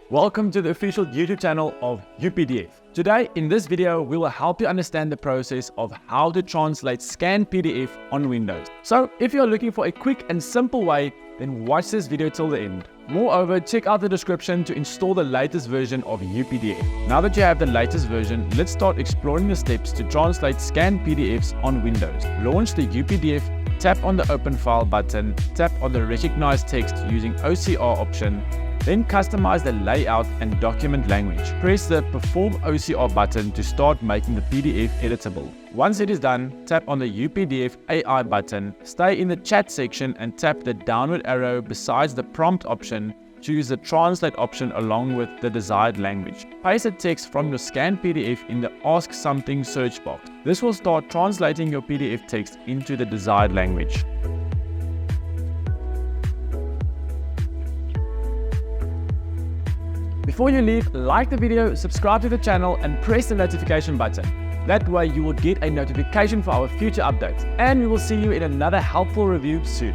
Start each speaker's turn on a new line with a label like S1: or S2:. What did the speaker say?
S1: Welcome to the official YouTube channel of UPDF. Today, in this video, we will help you understand the process of how to translate scanned PDF on Windows. So, if you're looking for a quick and simple way, then watch this video till the end. Moreover, check out the description to install the latest version of UPDF. Now that you have the latest version, let's start exploring the steps to translate scanned PDFs on Windows. Launch the UPDF, tap on the Open File button, tap on the Recognize Text using OCR option, then customize the layout and document language. Press the Perform OCR button to start making the PDF editable. Once it is done, tap on the UPDF AI button, stay in the chat section and tap the downward arrow besides the prompt option. Choose the translate option along with the desired language. Paste the text from your scanned PDF in the Ask Something search box. This will start translating your PDF text into the desired language. Before you leave, like the video, subscribe to the channel and press the notification button. That way you will get a notification for our future updates. And we will see you in another helpful review soon.